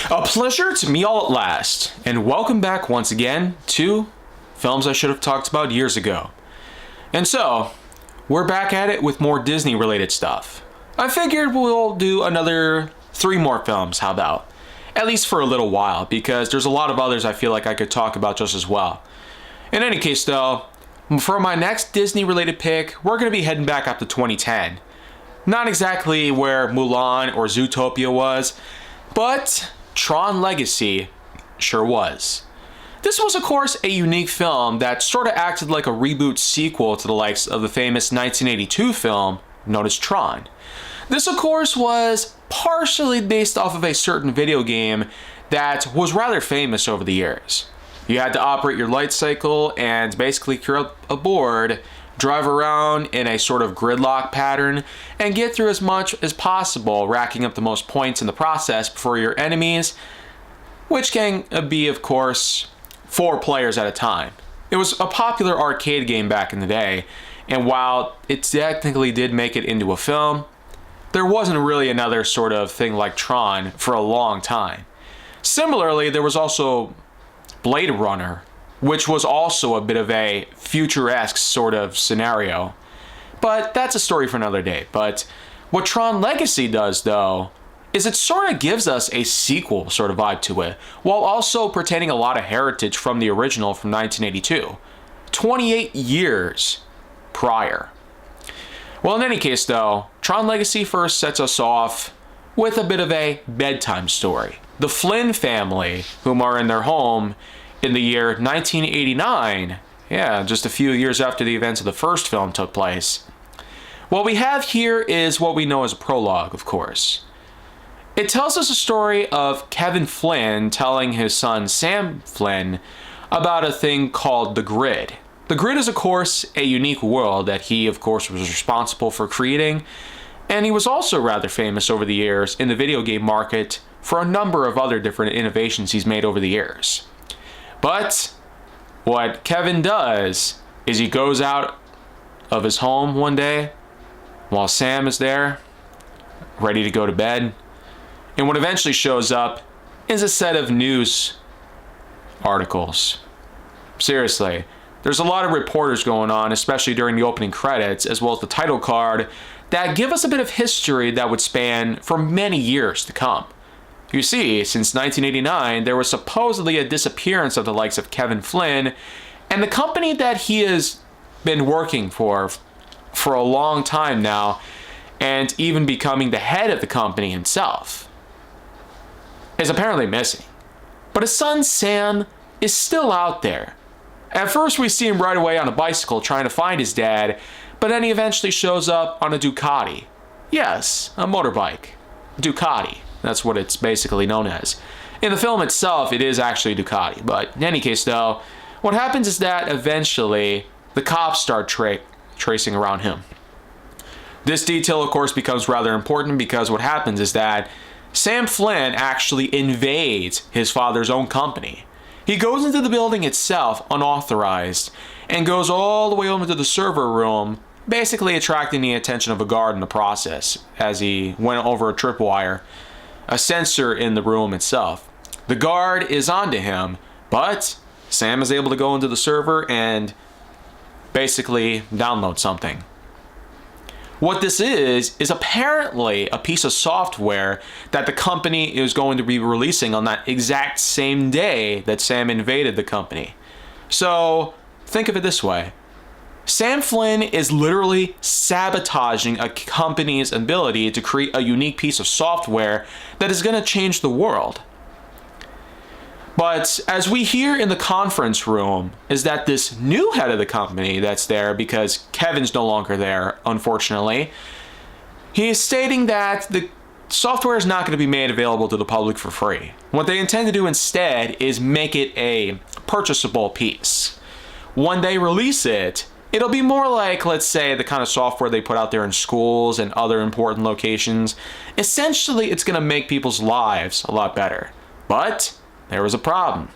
A pleasure to meet all at last, and welcome back once again to films I should have talked about years ago. And so, we're back at it with more Disney related stuff. I figured we'll do another 3 more films, how about? At least for a little while, because there's a lot of others I feel like I could talk about just as well. In any case though, for my next Disney related pick, we're going to be heading back up to 2010. Not exactly where Mulan or Zootopia was, but Tron Legacy sure was. This was of course a unique film that sort of acted like a reboot sequel to the likes of the famous 1982 film known as Tron. This of course was partially based off of a certain video game that was rather famous over the years. You had to operate your light cycle and basically create a board, drive around in a sort of gridlock pattern, and get through as much as possible, racking up the most points in the process before your enemies, which can be, of course, 4 players at a time. It was a popular arcade game back in the day, and while it technically did make it into a film, there wasn't really another sort of thing like Tron for a long time. Similarly, there was also Blade Runner, which was also a bit of a future-esque sort of scenario. But that's a story for another day. But what Tron Legacy does, though, is it sort of gives us a sequel sort of vibe to it, while also pertaining a lot of heritage from the original from 1982, 28 years prior. Well, in any case, though, Tron Legacy first sets us off with a bit of a bedtime story. The Flynn family, whom are in their home in the year 1989, just a few years after the events of the first film took place. What we have here is what we know as a prologue, of course. It tells us a story of Kevin Flynn telling his son Sam Flynn about a thing called the Grid. The Grid is, of course, a unique world that he, of course, was responsible for creating, and he was also rather famous over the years in the video game market for a number of other different innovations he's made over the years. But what Kevin does is he goes out of his home one day while Sam is there, ready to go to bed, and what eventually shows up is a set of news articles. Seriously, there's a lot of reporters going on, especially during the opening credits, as well as the title card, that give us a bit of history that would span for many years to come. You see, since 1989, there was supposedly a disappearance of the likes of Kevin Flynn, and the company that he has been working for a long time now, and even becoming the head of the company himself, is apparently missing. But his son Sam is still out there. At first we see him right away on a bicycle trying to find his dad, but then he eventually shows up on a Ducati. Yes, a motorbike. Ducati. That's what it's basically known as. In the film itself, it is actually Ducati. But in any case, though, what happens is that eventually the cops start tracing around him. This detail, of course, becomes rather important because what happens is that Sam Flynn actually invades his father's own company. He goes into the building itself unauthorized and goes all the way over to the server room, basically attracting the attention of a guard in the process as he went over a tripwire, a sensor in the room itself. The guard is onto him, but Sam is able to go into the server and basically download something. What this is apparently a piece of software that the company is going to be releasing on that exact same day that Sam invaded the company. So think of it this way. Sam Flynn is literally sabotaging a company's ability to create a unique piece of software that is going to change the world. But as we hear in the conference room is that this new head of the company that's there, because Kevin's no longer there, unfortunately, he is stating that the software is not going to be made available to the public for free. What they intend to do instead is make it a purchasable piece. When they release it, it'll be more like, let's say, the kind of software they put out there in schools and other important locations. Essentially, it's going to make people's lives a lot better. But there was a problem.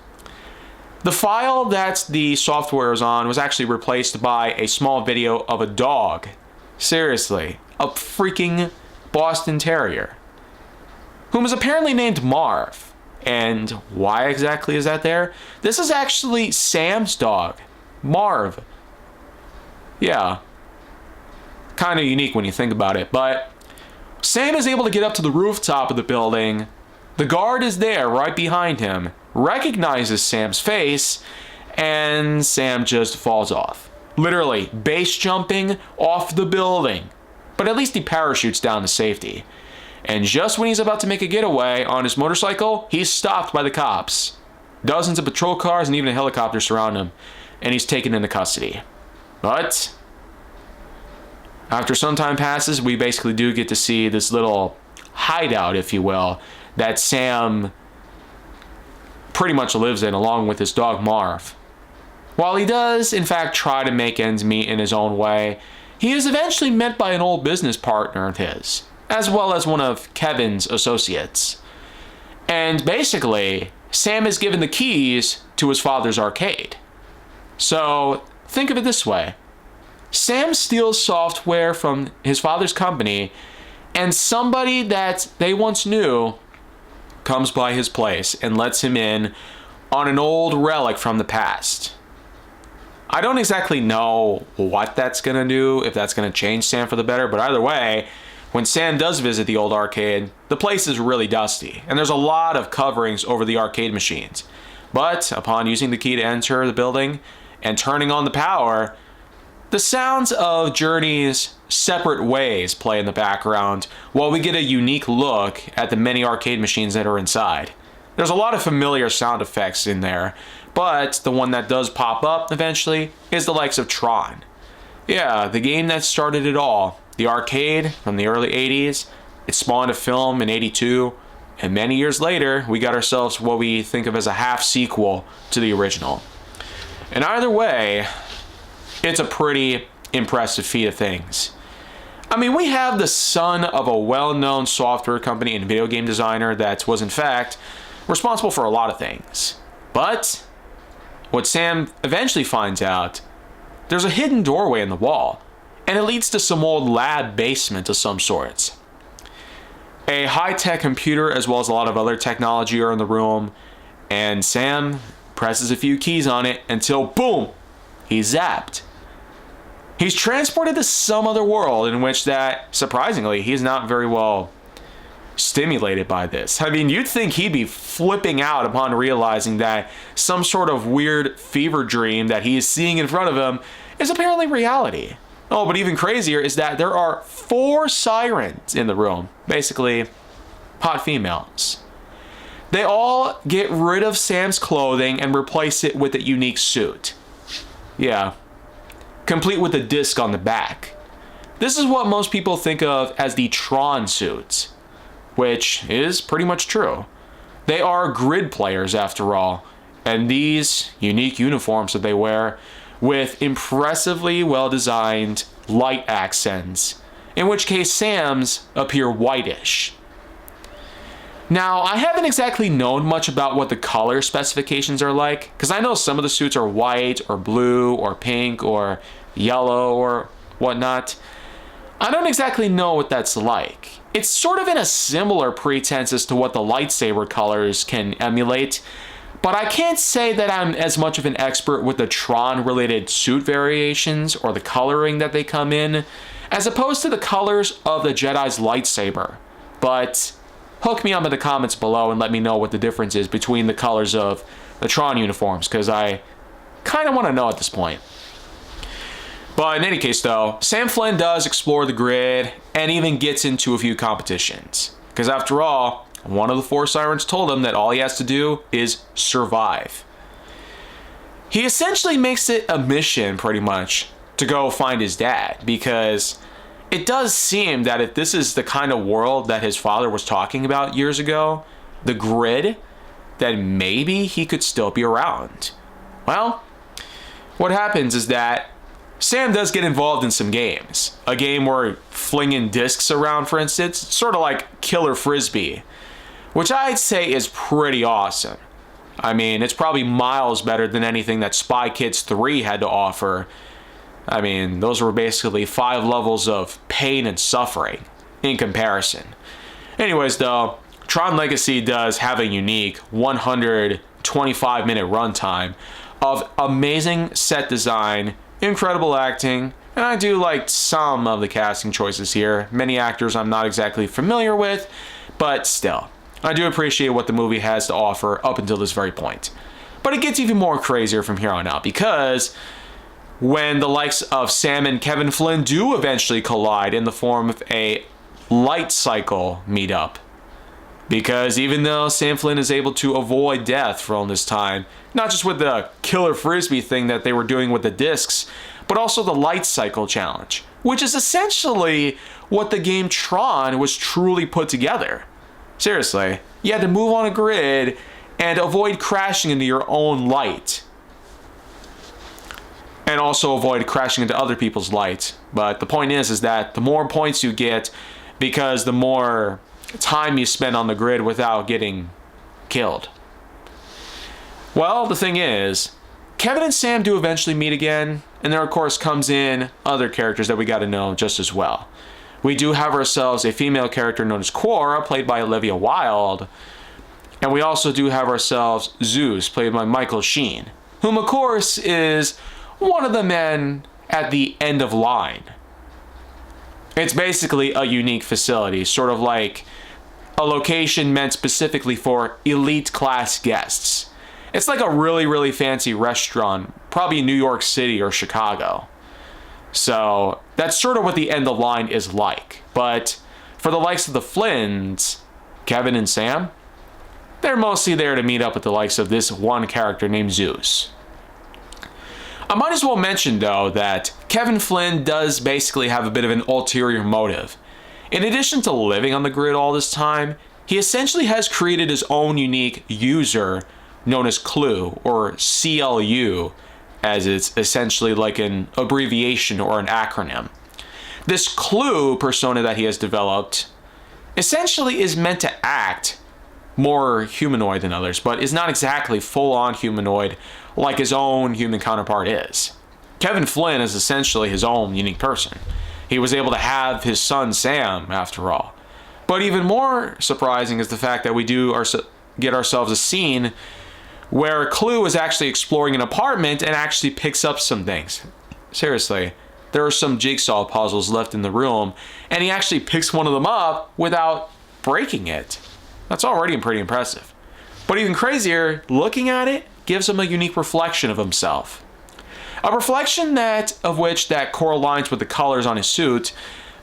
The file that the software is on was actually replaced by a small video of a dog. Seriously, a freaking Boston Terrier, whom is apparently named Marv. And why exactly is that there? This is actually Sam's dog, Marv. Yeah. Kind of unique when you think about it, but Sam is able to get up to the rooftop of the building. The guard is there right behind him, recognizes Sam's face, and Sam just falls off. Literally, base jumping off the building. But at least he parachutes down to safety. And just when he's about to make a getaway on his motorcycle, he's stopped by the cops. Dozens of patrol cars and even a helicopter surround him, and he's taken into custody. But after some time passes, we basically do get to see this little hideout, if you will, that Sam pretty much lives in along with his dog Marv. While he does, in fact, try to make ends meet in his own way, he is eventually met by an old business partner of his, as well as one of Kevin's associates. And basically, Sam is given the keys to his father's arcade. So, think of it this way. Sam steals software from his father's company, and somebody that they once knew comes by his place and lets him in on an old relic from the past. I don't exactly know what that's going to do, if that's going to change Sam for the better, but either way, when Sam does visit the old arcade, the place is really dusty, and there's a lot of coverings over the arcade machines. But upon using the key to enter the building and turning on the power, the sounds of Journey's Separate Ways play in the background while we get a unique look at the many arcade machines that are inside. There's a lot of familiar sound effects in there, but the one that does pop up eventually is the likes of Tron. Yeah, the game that started it all. The arcade from the early 80s. It spawned a film in 82, and many years later, we got ourselves what we think of as a half sequel to the original. And either way, it's a pretty impressive feat of things. I mean, we have the son of a well-known software company and video game designer that was in fact responsible for a lot of things. But what Sam eventually finds out, there's a hidden doorway in the wall, and it leads to some old lab basement of some sorts. A high-tech computer as well as a lot of other technology are in the room, and Sam presses a few keys on it until boom, he's zapped. He's transported to some other world in which that, surprisingly, he's not very well stimulated by this. I mean, you'd think he'd be flipping out upon realizing that some sort of weird fever dream that he is seeing in front of him is apparently reality. Oh, but even crazier is that there are 4 sirens in the room. Basically, hot females. They all get rid of Sam's clothing and replace it with a unique suit. Yeah. Complete with a disc on the back. This is what most people think of as the Tron suits, which is pretty much true. They are grid players after all, and these unique uniforms that they wear with impressively well-designed light accents, in which case Sam's appear whitish. Now, I haven't exactly known much about what the color specifications are like, because I know some of the suits are white or blue or pink or yellow or whatnot. I don't exactly know what that's like. It's sort of in a similar pretense as to what the lightsaber colors can emulate, but I can't say that I'm as much of an expert with the Tron-related suit variations or the coloring that they come in, as opposed to the colors of the Jedi's lightsaber. But hook me up in the comments below and let me know what the difference is between the colors of the Tron uniforms, because I kind of want to know at this point. But in any case though, Sam Flynn does explore the grid and even gets into a few competitions. Because after all, one of the 4 sirens told him that all he has to do is survive. He essentially makes it a mission, pretty much, to go find his dad, because it does seem that if this is the kind of world that his father was talking about years ago, the grid, then maybe he could still be around. Well, what happens is that Sam does get involved in some games. A game where flinging discs around, for instance, sort of like Killer Frisbee, which I'd say is pretty awesome. I mean, it's probably miles better than anything that Spy Kids 3 had to offer. I mean, those were basically 5 levels of pain and suffering in comparison. Anyways, though, Tron Legacy does have a unique 125-minute runtime of amazing set design, incredible acting, and I do like some of the casting choices here. Many actors I'm not exactly familiar with, but still, I do appreciate what the movie has to offer up until this very point. But it gets even more crazier from here on out, because when the likes of Sam and Kevin Flynn do eventually collide in the form of a light cycle meetup, because even though Sam Flynn is able to avoid death for all this time, not just with the killer frisbee thing that they were doing with the discs, but also the light cycle challenge, which is essentially what the game Tron was truly put together. Seriously, you had to move on a grid and avoid crashing into your own light. And also avoid crashing into other people's light. But the point is that the more points you get, because the more time you spend on the grid without getting killed. Well, the thing is, Kevin and Sam do eventually meet again, and there of course comes in other characters that we got to know just as well. We do have ourselves a female character known as Quora, played by Olivia Wilde, and we also do have ourselves Zeus, played by Michael Sheen, whom of course is one of the men at the end of line. It's basically a unique facility, sort of like a location meant specifically for elite class guests. It's like a really, really fancy restaurant, probably in New York City or Chicago. So that's sort of what the end of line is like. But for the likes of the Flynns, Kevin and Sam, they're mostly there to meet up with the likes of this one character named Zeus. I might as well mention, though, that Kevin Flynn does basically have a bit of an ulterior motive. In addition to living on the grid all this time, he essentially has created his own unique user known as Clue, or CLU, as it's essentially like an abbreviation or an acronym. This Clue persona that he has developed essentially is meant to act more humanoid than others, but is not exactly full-on humanoid like his own human counterpart is. Kevin Flynn is essentially his own unique person. He was able to have his son Sam, after all. But even more surprising is the fact that we do get ourselves a scene where Clue is actually exploring an apartment and actually picks up some things. Seriously, there are some jigsaw puzzles left in the room, and he actually picks one of them up without breaking it. That's already pretty impressive. But even crazier, looking at it gives him a unique reflection of himself. A reflection that correlates with the colors on his suit,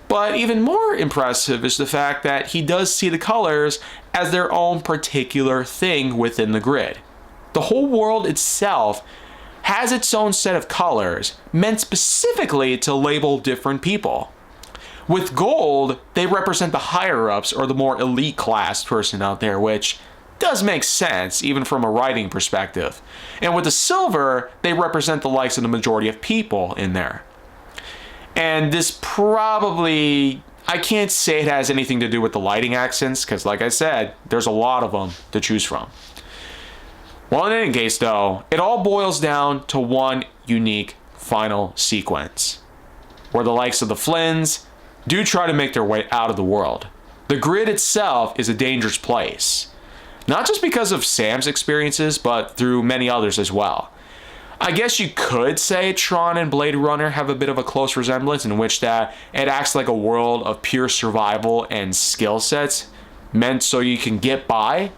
but even more impressive is the fact that he does see the colors as their own particular thing within the grid. The whole world itself has its own set of colors meant specifically to label different people. With gold, they represent the higher-ups or the more elite class person out there, which does make sense, even from a writing perspective. And with the silver, they represent the likes of the majority of people in there. And this probably, I can't say it has anything to do with the lighting accents, because like I said, there's a lot of them to choose from. Well, in any case, though, it all boils down to one unique final sequence, where the likes of the Flynns do try to make their way out of the world. The grid itself is a dangerous place, not just because of Sam's experiences, but through many others as well. I guess you could say Tron and Blade Runner have a bit of a close resemblance in which that it acts like a world of pure survival and skill sets meant so you can get by.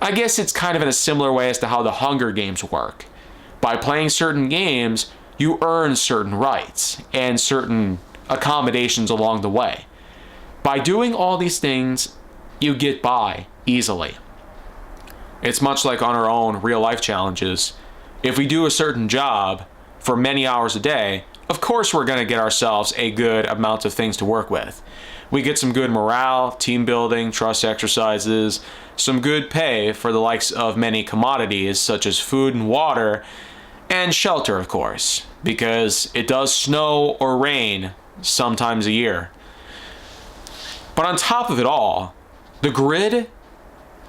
I guess it's kind of in a similar way as to how the Hunger Games work. By playing certain games, you earn certain rights and certain accommodations along the way. By doing all these things, you get by easily. It's much like on our own real life challenges. If we do a certain job for many hours a day, of course we're going to get ourselves a good amount of things to work with. We get some good morale, team building, trust exercises, some good pay for the likes of many commodities such as food and water, and shelter, of course, because it does snow or rain sometimes a year. But on top of it all, the grid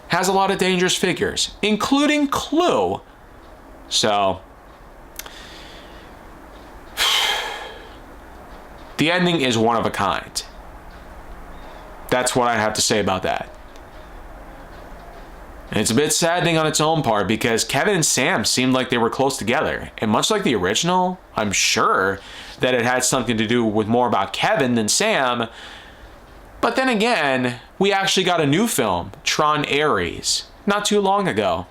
has a lot of dangerous figures, including Clue. So, the ending is one of a kind. That's what I have to say about that. And it's a bit saddening on its own part because Kevin and Sam seemed like they were close together. And much like the original, I'm sure that it had something to do with more about Kevin than Sam. But then again, we actually got a new film, Tron Ares, not too long ago.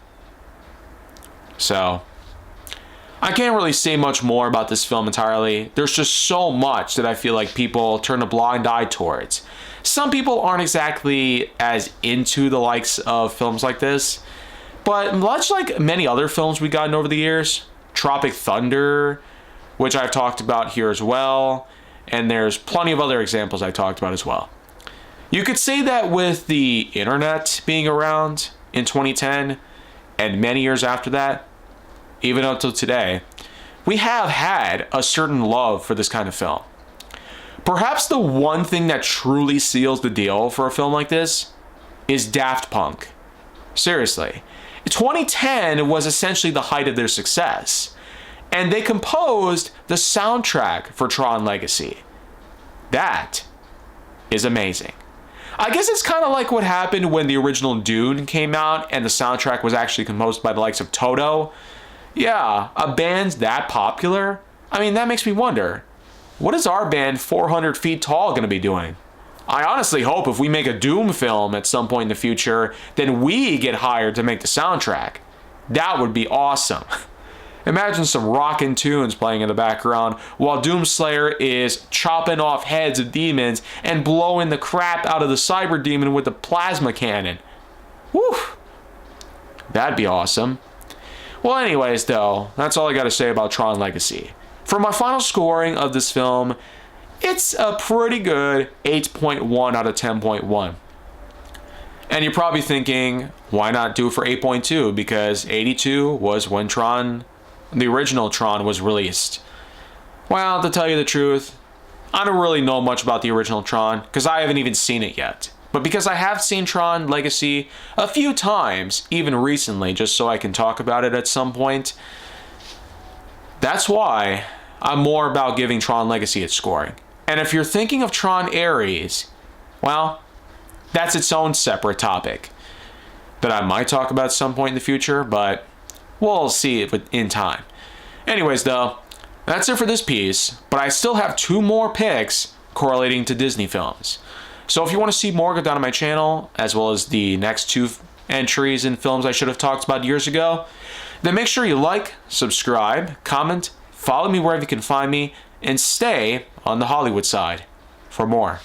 So, I can't really say much more about this film entirely. There's just so much that I feel like people turn a blind eye towards. Some people aren't exactly as into the likes of films like this, but much like many other films we've gotten over the years, Tropic Thunder, which I've talked about here as well, and there's plenty of other examples I talked about as well. You could say that with the internet being around in 2010 and many years after that, even up till today, we have had a certain love for this kind of film. Perhaps the one thing that truly seals the deal for a film like this is Daft Punk. Seriously. 2010 was essentially the height of their success, and they composed the soundtrack for Tron Legacy. That is amazing. I guess it's kind of like what happened when the original Dune came out and the soundtrack was actually composed by the likes of Toto. Yeah, a band that popular? I mean, that makes me wonder, what is our band 400 Feet Tall going to be doing? I honestly hope if we make a Doom film at some point in the future, then we get hired to make the soundtrack. That would be awesome. Imagine some rockin' tunes playing in the background while Doomslayer is chopping off heads of demons and blowing the crap out of the cyber demon with a plasma cannon. Whew. That'd be awesome. Well, anyways, though, that's all I got to say about Tron Legacy. For my final scoring of this film, it's a pretty good 8.1 out of 10.1. And you're probably thinking, why not do it for 8.2? Because 82 was when the original Tron was released. Well, to tell you the truth, I don't really know much about the original Tron because I haven't even seen it yet. But because I have seen Tron Legacy a few times, even recently, just so I can talk about it at some point, that's why I'm more about giving Tron Legacy its scoring. And if you're thinking of Tron Ares, well, that's its own separate topic that I might talk about at some point in the future, but we'll see it in time. Anyways, though, that's it for this piece, but I still have 2 more picks correlating to Disney films. So if you want to see more, go down to my channel, as well as the next 2 entries in films I should have talked about years ago. Then make sure you like, subscribe, comment, follow me wherever you can find me, and stay on the Hollywood side for more.